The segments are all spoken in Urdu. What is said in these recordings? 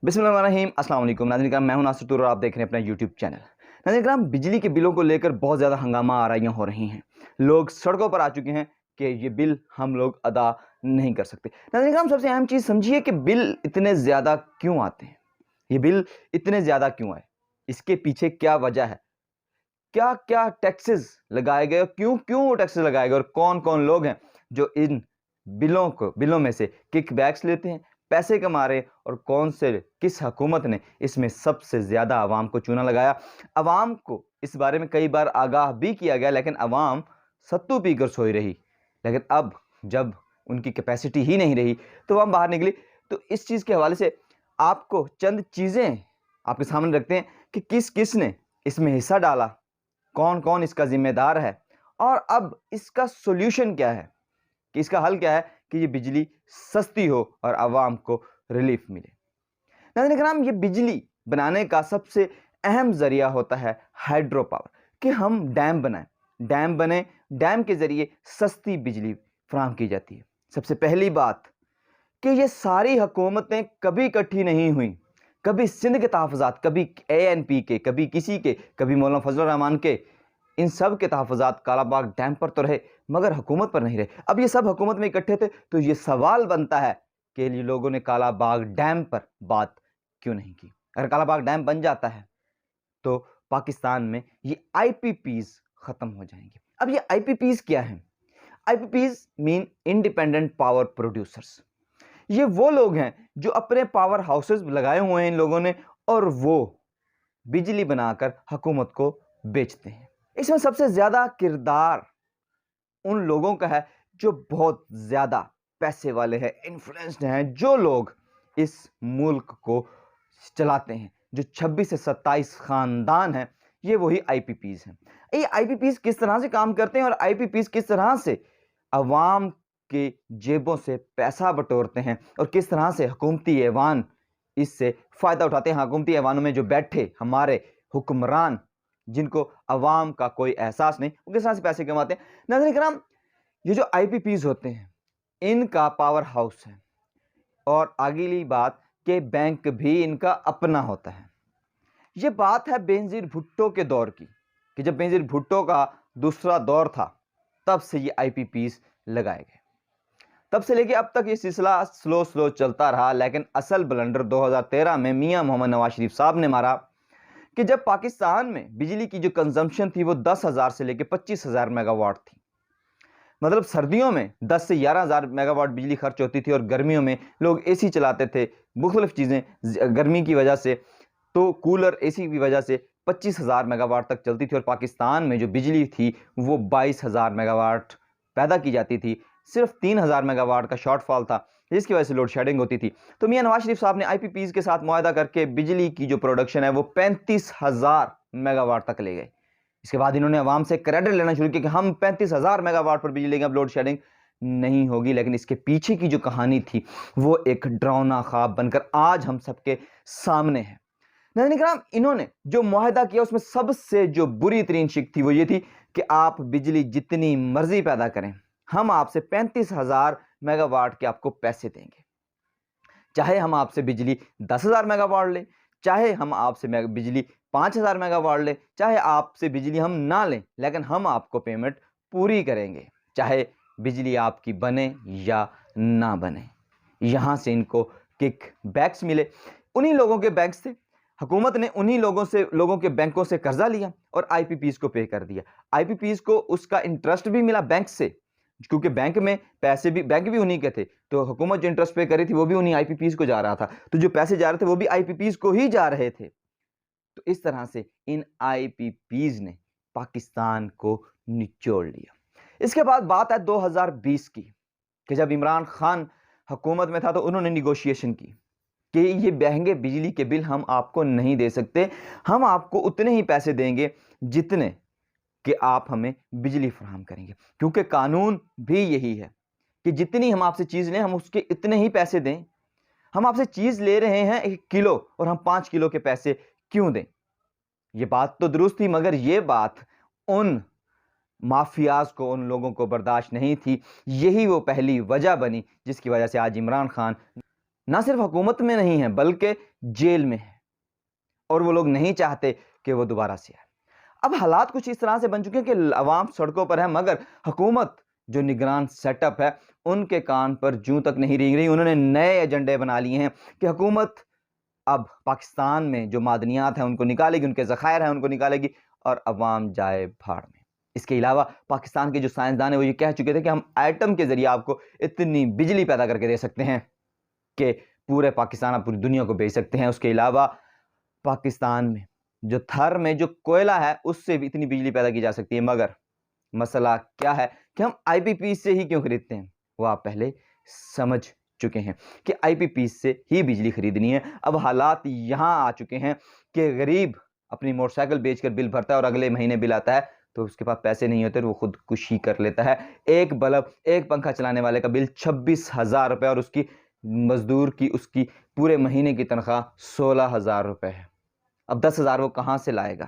بسم اللہ الرحمن الرحیم۔ السلام علیکم ناظرین کرام، میں ہوں ناصر طور اور آپ دیکھ رہے ہیں اپنا یوٹیوب چینل۔ ناظرین کرام، بجلی کے بلوں کو لے کر بہت زیادہ ہنگامہ آرائیاں ہو رہی ہیں، لوگ سڑکوں پر آ چکے ہیں کہ یہ بل ہم لوگ ادا نہیں کر سکتے۔ ناظرین کرام، سب سے اہم چیز سمجھیے کہ بل اتنے زیادہ کیوں آتے ہیں، یہ بل اتنے زیادہ کیوں آئے، اس کے پیچھے کیا وجہ ہے، کیا کیا ٹیکسز لگائے گئے اور کیوں وہ ٹیکسز لگائے گئے، اور کون کون لوگ ہیں جو ان بلوں میں سے کک بیکس لیتے ہیں، پیسے کما رہے، اور کس حکومت نے اس میں سب سے زیادہ عوام کو چونا لگایا۔ عوام کو اس بارے میں کئی بار آگاہ بھی کیا گیا، لیکن عوام ستو پی کر سوئی رہی۔ لیکن اب جب ان کی کیپیسٹی ہی نہیں رہی تو وہ باہر نکلی۔ تو اس چیز کے حوالے سے آپ کو چند چیزیں آپ کے سامنے رکھتے ہیں کہ کس کس نے اس میں حصہ ڈالا، کون کون اس کا ذمہ دار ہے، اور اب اس کا سولوشن کیا ہے، کہ اس کا حل کیا ہے کہ یہ بجلی سستی ہو اور عوام کو ریلیف ملے۔ ناظرین کرام، یہ بجلی بنانے کا سب سے اہم ذریعہ ہوتا ہے ہائیڈرو پاور، کہ ہم ڈیم بنائیں، ڈیم کے ذریعے سستی بجلی فراہم کی جاتی ہے۔ سب سے پہلی بات کہ یہ ساری حکومتیں کبھی اکٹھی نہیں ہوئیں، کبھی سندھ کے تحفظات، کبھی ANP کے، کبھی کسی کے، کبھی مولانا فضل الرحمان کے، ان سب کے تحفظات کالا باغ ڈیم پر تو رہے مگر حکومت پر نہیں رہے۔ اب یہ سب حکومت میں اکٹھے تھے تو یہ سوال بنتا ہے کہ یہ لوگوں نے کالا باغ ڈیم پر بات کیوں نہیں کی۔ اگر کالا باغ ڈیم بن جاتا ہے تو پاکستان میں یہ IPPs ختم ہو جائیں گے۔ اب یہ IPPs کیا ہیں؟ IPPs مین انڈیپینڈنٹ پاور پروڈیوسرز۔ یہ وہ لوگ ہیں جو اپنے پاور ہاؤسز لگائے ہوئے ہیں ان لوگوں نے، اور وہ بجلی بنا کر حکومت کو بیچتے ہیں۔ اس میں سب سے زیادہ کردار ان لوگوں کا ہے جو بہت زیادہ پیسے والے ہیں، انفلوئنسڈ ہیں، جو لوگ اس ملک کو چلاتے ہیں، جو 26 سے 27 خاندان ہیں، یہ وہی IPPs ہیں۔ یہ IPPs کس طرح سے کام کرتے ہیں اور IPPs کس طرح سے عوام کی جیبوں سے پیسہ بٹورتے ہیں، اور کس طرح سے حکومتی ایوان اس سے فائدہ اٹھاتے ہیں۔ حکومتی ایوانوں میں جو بیٹھے ہمارے حکمران، جن کو عوام کا کوئی احساس نہیں، وہ کس طرح سے پیسے کماتے ہیں۔ ناظرین کرام، یہ جو IPPs ہوتے ہیں ان کا پاور ہاؤس ہے، اور اگلی بات کہ بینک بھی ان کا اپنا ہوتا ہے۔ یہ بات ہے بینظیر بھٹو کے دور کی، کہ جب بینظیر بھٹو کا دوسرا دور تھا تب سے یہ IPPs لگائے گئے، تب سے لے کے اب تک یہ سلسلہ سلو چلتا رہا۔ لیکن اصل بلنڈر 2013 میں میاں محمد نواز شریف صاحب نے مارا، کہ جب پاکستان میں بجلی کی جو کنزمپشن تھی وہ 10,000 سے لے کے 25,000 میگا واٹ تھی۔ مطلب سردیوں میں 10 سے 11,000 میگا واٹ بجلی خرچ ہوتی تھی، اور گرمیوں میں لوگ AC چلاتے تھے، مختلف چیزیں گرمی کی وجہ سے، تو کولر AC کی وجہ سے 25,000 میگا واٹ تک چلتی تھی، اور پاکستان میں جو بجلی تھی وہ 22,000 میگا واٹ پیدا کی جاتی تھی۔ صرف 3,000 میگا واٹ کا شارٹ فال تھا، جس کی وجہ سے لوڈ شیڈنگ ہوتی تھی۔ تو میاں نواز شریف صاحب نے IPPs کے ساتھ معاہدہ کر کے بجلی کی جو پروڈکشن ہے وہ 35,000 میگا واٹ تک لے گئے۔ اس کے بعد انہوں نے عوام سے کریڈٹ لینا شروع کیا کہ ہم 35,000 میگا واٹ پر بجلی لیں گے، اب لوڈ شیڈنگ نہیں ہوگی۔ لیکن اس کے پیچھے کی جو کہانی تھی وہ ایک ڈراؤنا خواب بن کر آج ہم سب کے سامنے ہے۔ ناظرین کرام، انہوں نے جو معاہدہ کیا اس میں سب سے جو بری ترین شک تھی وہ یہ تھی کہ آپ بجلی جتنی مرضی پیدا کریں، ہم آپ سے 35,000 میگا واٹ کے آپ کو پیسے دیں گے، چاہے ہم آپ سے بجلی 10,000 میگا واٹ لیں، چاہے ہم آپ سے بجلی 5,000 میگا واٹ لیں، چاہے آپ سے بجلی ہم نہ لیں، لیکن ہم آپ کو پیمنٹ پوری کریں گے، چاہے بجلی آپ کی بنے یا نہ بنے۔ یہاں سے ان کو کک بیکس ملے، انہی لوگوں کے بینکس تھے، حکومت نے انہی لوگوں کے بینکوں سے قرضہ لیا اور IPPs کو پے کر دیا۔ IPPs کو اس کا انٹرسٹ بھی ملا بینک سے، کیونکہ بینک بھی انہی کے تھے، تو حکومت جو انٹرسٹ پے کر رہی تھی وہ بھی انہی IPPs کو جا رہا تھا، تو جو پیسے جا رہے تھے وہ بھی IPPs کو ہی جا رہے تھے۔ تو اس طرح سے ان IPPs نے پاکستان کو نچوڑ لیا۔ اس کے بعد بات ہے 2020 کی، کہ جب عمران خان حکومت میں تھا تو انہوں نے نیگوشیشن کی کہ یہ مہنگے بجلی کے بل ہم آپ کو نہیں دے سکتے، ہم آپ کو اتنے ہی پیسے دیں گے جتنے کہ آپ ہمیں بجلی فراہم کریں گے، کیونکہ قانون بھی یہی ہے کہ جتنی ہم آپ سے چیز لیں ہم اس کے اتنے ہی پیسے دیں۔ ہم آپ سے چیز لے رہے ہیں 1 کلو اور ہم 5 کلو کے پیسے کیوں دیں؟ یہ بات تو درست تھی، مگر یہ بات ان مافیاز کو، ان لوگوں کو برداشت نہیں تھی۔ یہی وہ پہلی وجہ بنی جس کی وجہ سے آج عمران خان نہ صرف حکومت میں نہیں ہیں بلکہ جیل میں ہیں، اور وہ لوگ نہیں چاہتے کہ وہ دوبارہ سے آئے۔ اب حالات کچھ اس طرح سے بن چکے ہیں کہ عوام سڑکوں پر ہے، مگر حکومت جو نگران سیٹ اپ ہے ان کے کان پر جوں تک نہیں رینگ رہی۔ انہوں نے نئے ایجنڈے بنا لیے ہیں کہ حکومت اب پاکستان میں جو معدنیات ہیں ان کو نکالے گی، ان کے ذخائر ہیں ان کو نکالے گی، اور عوام جائے بھاڑ میں۔ اس کے علاوہ پاکستان کے جو سائنسدان ہیں وہ یہ کہہ چکے تھے کہ ہم ایٹم کے ذریعے آپ کو اتنی بجلی پیدا کر کے دے سکتے ہیں کہ پورے پاکستان آپ پوری دنیا کو بیچ سکتے ہیں۔ اس کے علاوہ پاکستان میں جو تھر میں جو کوئلہ ہے اس سے بھی اتنی بجلی پیدا کی جا سکتی ہے، مگر مسئلہ کیا ہے کہ ہم آئی پی پی سے ہی کیوں خریدتے ہیں؟ وہ آپ پہلے سمجھ چکے ہیں کہ آئی پی پی سے ہی بجلی خریدنی ہے۔ اب حالات یہاں آ چکے ہیں کہ غریب اپنی موٹر سائیکل بیچ کر بل بھرتا ہے اور اگلے مہینے بل آتا ہے تو اس کے پاس پیسے نہیں ہوتے اور وہ خودکشی کر لیتا ہے۔ ایک بلب، ایک پنکھا چلانے والے کا بل 26,000 روپے، اور اس کی مزدور کی اس کی پورے مہینے کی تنخواہ 16,000 روپے ہے۔ اب 10,000 وہ کہاں سے لائے گا؟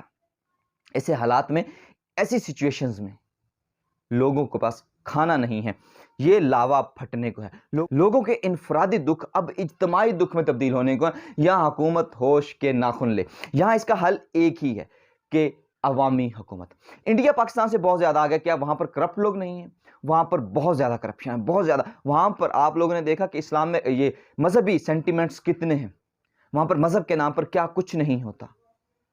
ایسے حالات میں، ایسی سچویشنز میں لوگوں کے پاس کھانا نہیں ہے، یہ لاوا پھٹنے کو ہے۔ لوگوں کے انفرادی دکھ اب اجتماعی دکھ میں تبدیل ہونے کو ہے۔ یہاں حکومت ہوش کے ناخن لے۔ یہاں اس کا حل ایک ہی ہے کہ عوامی حکومت۔ انڈیا پاکستان سے بہت زیادہ آگے، کیا وہاں پر کرپٹ لوگ نہیں ہیں؟ وہاں پر بہت زیادہ کرپشن ہے، بہت زیادہ۔ وہاں پر آپ لوگوں نے دیکھا کہ اسلام میں یہ مذہبی سینٹیمنٹس کتنے ہیں، وہاں پر مذہب کے نام پر کیا کچھ نہیں ہوتا،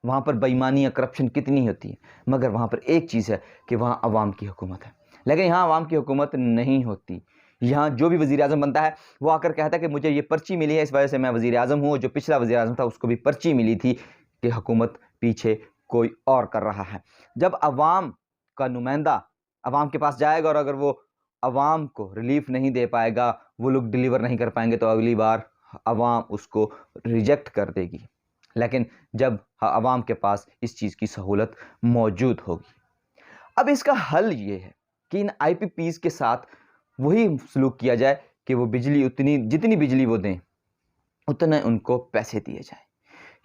وہاں پر بے ایمانی یا کرپشن کتنی ہوتی ہے، مگر وہاں پر ایک چیز ہے کہ وہاں عوام کی حکومت ہے۔ لیکن یہاں عوام کی حکومت نہیں ہوتی۔ یہاں جو بھی وزیر اعظم بنتا ہے وہ آ کر کہتا ہے کہ مجھے یہ پرچی ملی ہے اس وجہ سے میں وزیر اعظم ہوں، جو پچھلا وزیر اعظم تھا اس کو بھی پرچی ملی تھی کہ حکومت پیچھے کوئی اور کر رہا ہے۔ جب عوام کا نمائندہ عوام کے پاس جائے گا اور اگر وہ عوام کو ریلیف نہیں دے پائے گا، وہ لوگ ڈیلیور نہیں کر پائیں گے، تو اگلی بار عوام اس کو ریجیکٹ کر دے گی۔ لیکن جب عوام کے پاس اس چیز کی سہولت موجود ہوگی، اب اس کا حل یہ ہے کہ ان آئی پی پیز کے ساتھ وہی سلوک کیا جائے کہ وہ بجلی جتنی بجلی وہ دیں اتنے ان کو پیسے دیے جائیں۔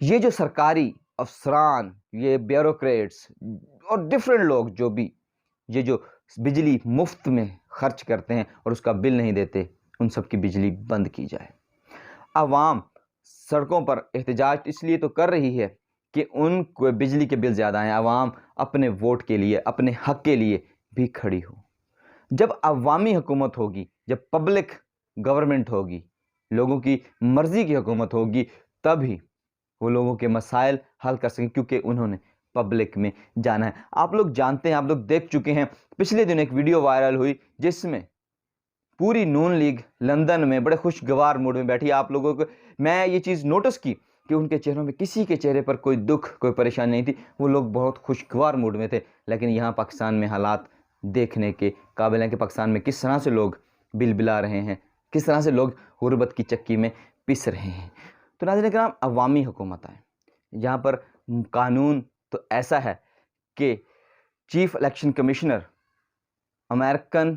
یہ جو سرکاری افسران، یہ بیوروکریٹس اور ڈفرینٹ لوگ جو بھی یہ جو بجلی مفت میں خرچ کرتے ہیں اور اس کا بل نہیں دیتے، ان سب کی بجلی بند کی جائے۔ عوام سڑکوں پر احتجاج اس لیے تو کر رہی ہے کہ ان کو بجلی کے بل زیادہ ہیں۔ عوام اپنے ووٹ کے لیے، اپنے حق کے لیے بھی کھڑی ہو۔ جب عوامی حکومت ہوگی، جب پبلک گورنمنٹ ہوگی، لوگوں کی مرضی کی حکومت ہوگی، تب ہی وہ لوگوں کے مسائل حل کر سکیں، کیونکہ انہوں نے پبلک میں جانا ہے۔ آپ لوگ جانتے ہیں، آپ لوگ دیکھ چکے ہیں، پچھلے دن ایک ویڈیو وائرل ہوئی جس میں پوری نون لیگ لندن میں بڑے خوشگوار موڈ میں بیٹھی۔ آپ لوگوں کو میں یہ چیز نوٹس کی کہ ان کے چہروں میں کسی کے چہرے پر کوئی دکھ، کوئی پریشانی نہیں تھی، وہ لوگ بہت خوشگوار موڈ میں تھے۔ لیکن یہاں پاکستان میں حالات دیکھنے کے قابل ہیں کہ پاکستان میں کس طرح سے لوگ بل بلا رہے ہیں، کس طرح سے لوگ غربت کی چکی میں پس رہے ہیں۔ تو ناظرین کرام، عوامی حکومت آئے، یہاں پر قانون تو ایسا ہے کہ chief election commissioner American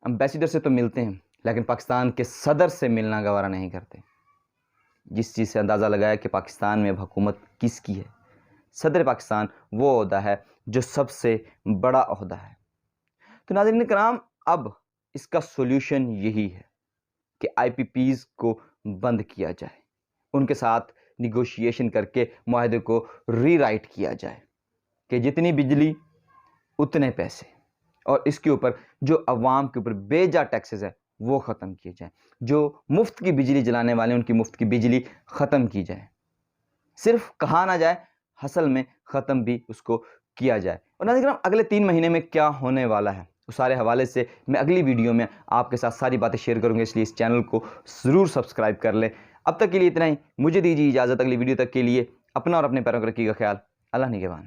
ambassador سے تو ملتے ہیں لیکن پاکستان کے صدر سے ملنا گوارا نہیں کرتے، جس چیز سے اندازہ لگایا کہ پاکستان میں اب حکومت کس کی ہے۔ صدر پاکستان وہ عہدہ ہے جو سب سے بڑا عہدہ ہے۔ تو ناظرین کرام، اب اس کا سولوشن یہی ہے کہ آئی پی پیز کو بند کیا جائے، ان کے ساتھ نیگوشیشن کر کے معاہدے کو ری رائٹ کیا جائے کہ جتنی بجلی اتنے پیسے، اور اس کے اوپر جو عوام کے اوپر بے جا ٹیکسز ہے وہ ختم کیے جائیں، جو مفت کی بجلی جلانے والے ان کی مفت کی بجلی ختم کی جائے، صرف کہا نہ جائے، اصل میں ختم بھی اس کو کیا جائے۔ اور ناظرین کرام، اگلے 3 مہینے میں کیا ہونے والا ہے اس سارے حوالے سے میں اگلی ویڈیو میں آپ کے ساتھ ساری باتیں شیئر کروں گا، اس لیے اس چینل کو ضرور سبسکرائب کر لیں۔ اب تک کے لیے اتنا ہی، مجھے دیجیے اجازت، اگلی ویڈیو تک کے لیے اپنا اور اپنے پیروں کو رکھیے گا خیال۔ اللہ نگہبان۔